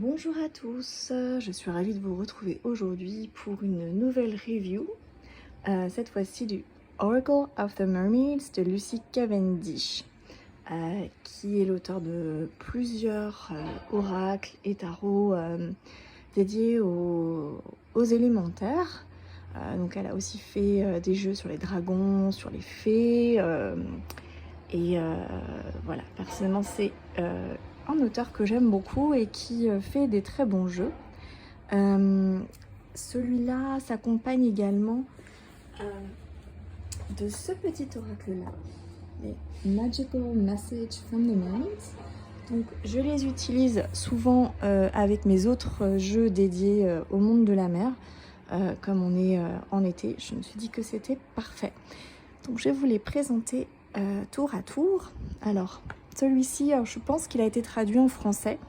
Bonjour à tous, je suis ravie de vous retrouver aujourd'hui pour une nouvelle review, cette fois-ci du Oracle of the Mermaids de Lucy Cavendish, qui est l'auteur de plusieurs oracles et tarots dédiés aux élémentaires. Donc elle a aussi fait des jeux sur les dragons, sur les fées, voilà, personnellement c'est un auteur que j'aime beaucoup et qui fait des très bons jeux. Celui-là s'accompagne également de ce petit oracle-là, les Magical Message from the Mermaids. Donc je les utilise souvent avec mes autres jeux dédiés au monde de la mer. Comme on est en été, je me suis dit que c'était parfait. Donc je vais vous les présenter tour à tour. Alors, celui-ci, je pense qu'il a été traduit en français.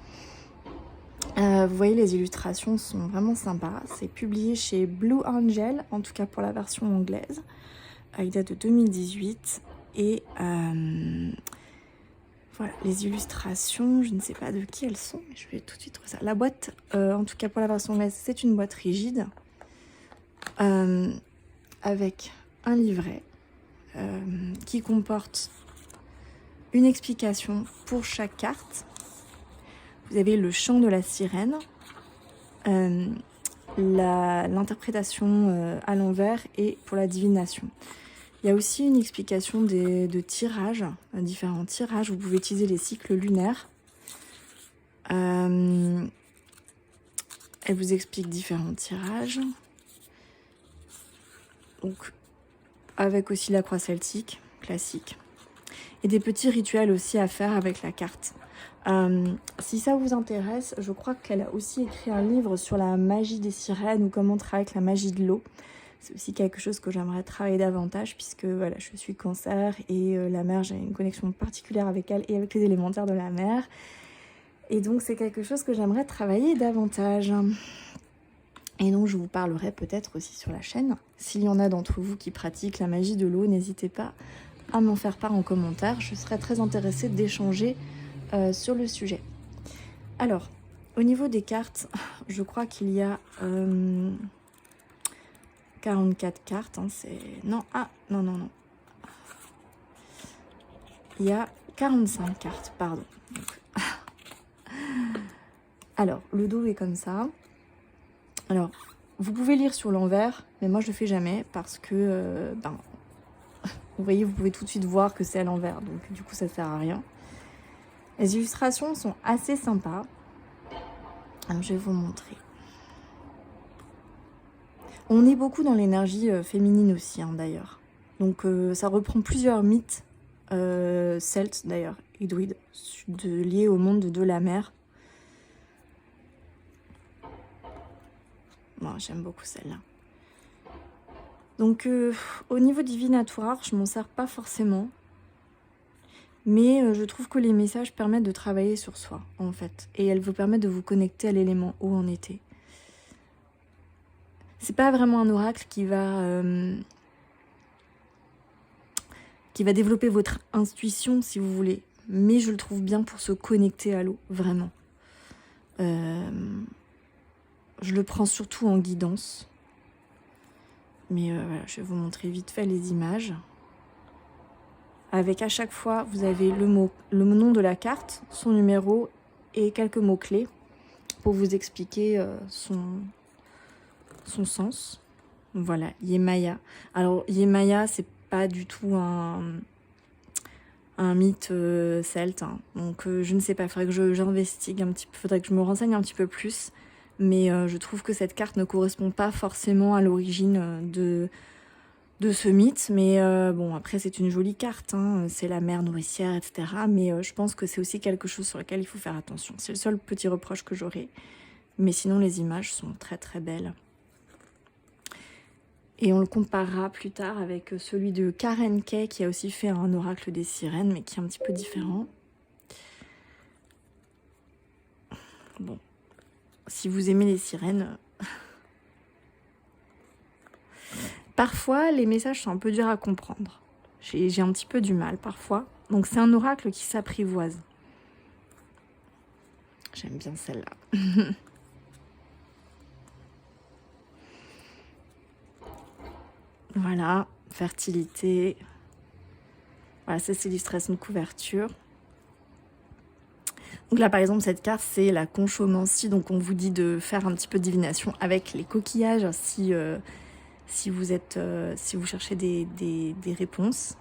Vous voyez, les illustrations sont vraiment sympas. C'est publié chez Blue Angel, en tout cas pour la version anglaise. Il date de 2018. Et voilà, les illustrations, je ne sais pas de qui elles sont, mais je vais tout de suite trouver ça. La boîte, en tout cas pour la version anglaise, c'est une boîte rigide. Avec un livret qui comporte une explication pour chaque carte. Vous avez le chant de la sirène, l'interprétation à l'envers et pour la divination. Il y a aussi une explication de tirages, différents tirages. Vous pouvez utiliser les cycles lunaires. Elle vous explique différents tirages. Donc, avec aussi la croix celtique, classique. Et des petits rituels aussi à faire avec la carte. Si ça vous intéresse, je crois qu'elle a aussi écrit un livre sur la magie des sirènes ou comment travailler avec la magie de l'eau. C'est aussi quelque chose que j'aimerais travailler davantage puisque voilà, je suis Cancer et la mer, j'ai une connexion particulière avec elle et avec les élémentaires de la mer. Et donc c'est quelque chose que j'aimerais travailler davantage. Et donc je vous parlerai peut-être aussi sur la chaîne. S'il y en a d'entre vous qui pratiquent la magie de l'eau, n'hésitez pas à m'en faire part en commentaire. Je serais très intéressée d'échanger sur le sujet. Alors, au niveau des cartes, je crois qu'il y a 44 cartes. Hein, non, non. Il y a 45 cartes, pardon. Donc, alors, le dos est comme ça. Alors, vous pouvez lire sur l'envers, mais moi je le fais jamais parce que, vous voyez, vous pouvez tout de suite voir que c'est à l'envers, donc du coup ça sert à rien. Les illustrations sont assez sympas. Alors, je vais vous montrer. On est beaucoup dans l'énergie féminine aussi, hein, d'ailleurs. Donc ça reprend plusieurs mythes celtes, d'ailleurs, et druides, liés au monde de la mer. Bon, j'aime beaucoup celle-là. Donc au niveau divinatoire, je m'en sers pas forcément. Mais je trouve que les messages permettent de travailler sur soi, en fait. Et elles vous permettent de vous connecter à l'élément eau en été. C'est pas vraiment un oracle qui va développer votre intuition, si vous voulez. Mais je le trouve bien pour se connecter à l'eau, vraiment. Je le prends surtout en guidance. Mais voilà, je vais vous montrer vite fait les images. Avec à chaque fois, vous avez le nom de la carte, son numéro et quelques mots-clés pour vous expliquer son sens. Voilà, Yemaya. Alors, Yemaya, c'est pas du tout un mythe celte. Hein. Donc, je ne sais pas, il faudrait que j'investigue un petit peu, faudrait que je me renseigne un petit peu plus. Mais je trouve que cette carte ne correspond pas forcément à l'origine de ce mythe, mais bon, après c'est une jolie carte, hein, c'est la mer nourricière, etc. Mais je pense que c'est aussi quelque chose sur lequel il faut faire attention. C'est le seul petit reproche que j'aurais. Mais sinon, les images sont très très belles. Et on le comparera plus tard avec celui de Karen Kay, qui a aussi fait un oracle des sirènes, mais qui est un petit peu différent. Bon, si vous aimez les sirènes... Parfois, les messages sont un peu durs à comprendre. J'ai un petit peu du mal parfois. Donc, c'est un oracle qui s'apprivoise. J'aime bien celle-là. Voilà, fertilité. Voilà, ça c'est l'illustration de couverture. Donc là par exemple cette carte c'est la conchomancie, donc on vous dit de faire un petit peu de divination avec les coquillages si vous cherchez des réponses.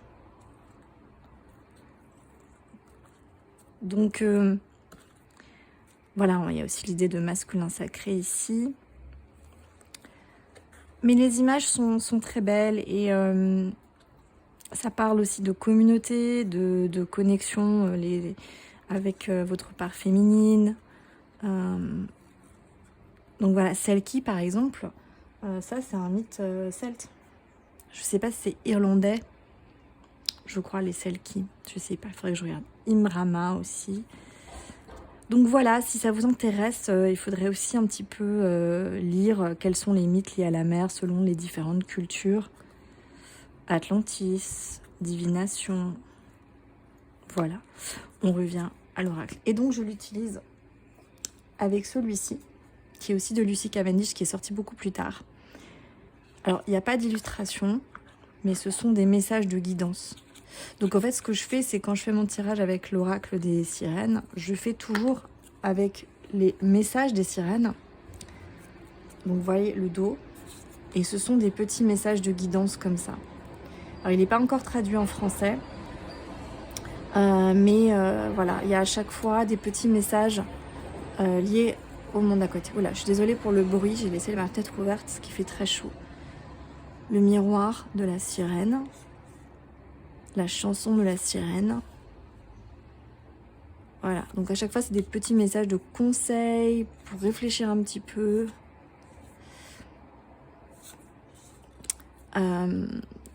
Donc voilà, il y a aussi l'idée de masculin sacré ici. Mais les images sont très belles et ça parle aussi de communauté, de connexion avec votre part féminine. Donc voilà, Selkie par exemple, ça c'est un mythe celte. Je sais pas si c'est irlandais, je crois les Selkie, je sais pas, il faudrait que je regarde. Imrama aussi. Donc voilà, si ça vous intéresse, il faudrait aussi un petit peu lire quels sont les mythes liés à la mer selon les différentes cultures. Atlantis, divination, voilà. On revient à l'oracle. Et donc je l'utilise avec celui-ci, qui est aussi de Lucy Cavendish, qui est sorti beaucoup plus tard. Alors, il n'y a pas d'illustration, mais ce sont des messages de guidance. Donc en fait, ce que je fais, c'est quand je fais mon tirage avec l'oracle des sirènes, je fais toujours avec les messages des sirènes. Donc vous voyez le dos. Et ce sont des petits messages de guidance comme ça. Alors il n'est pas encore traduit en français. Mais voilà, il y a à chaque fois des petits messages liés au monde à côté. Oula, je suis désolée pour le bruit, j'ai laissé ma tête ouverte, ce qui fait très chaud. Le miroir de la sirène. La chanson de la sirène. Voilà, donc à chaque fois c'est des petits messages de conseils pour réfléchir un petit peu.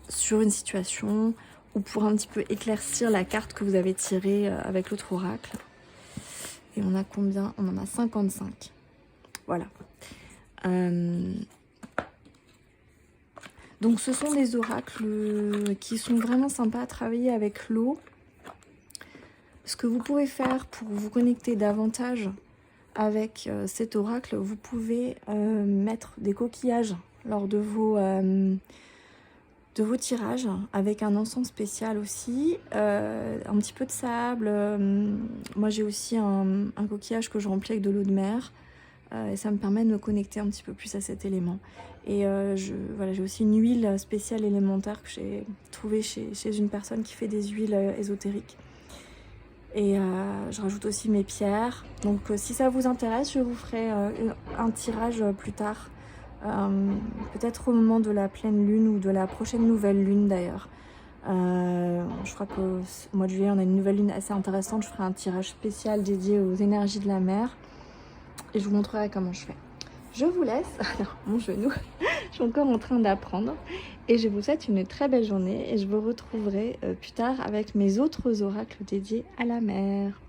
Sur une situation ou pour un petit peu éclaircir la carte que vous avez tirée avec l'autre oracle. Et on a combien? On en a 55. Voilà. Donc ce sont des oracles qui sont vraiment sympas à travailler avec l'eau. Ce que vous pouvez faire pour vous connecter davantage avec cet oracle, vous pouvez mettre des coquillages lors de vos tirages avec un encens spécial aussi, un petit peu de sable. Moi j'ai aussi un coquillage que je remplis avec de l'eau de mer et ça me permet de me connecter un petit peu plus à cet élément. Et voilà, j'ai aussi une huile spéciale élémentaire que j'ai trouvée chez une personne qui fait des huiles ésotériques. Et je rajoute aussi mes pierres. Donc si ça vous intéresse, je vous ferai un tirage plus tard. Peut-être au moment de la pleine lune ou de la prochaine nouvelle lune d'ailleurs. Je crois qu'au mois de juillet, on a une nouvelle lune assez intéressante. Je ferai un tirage spécial dédié aux énergies de la mer. Et je vous montrerai comment je fais. Je vous laisse. Alors, mon genou, je suis encore en train d'apprendre. Et je vous souhaite une très belle journée. Et je vous retrouverai plus tard avec mes autres oracles dédiés à la mer.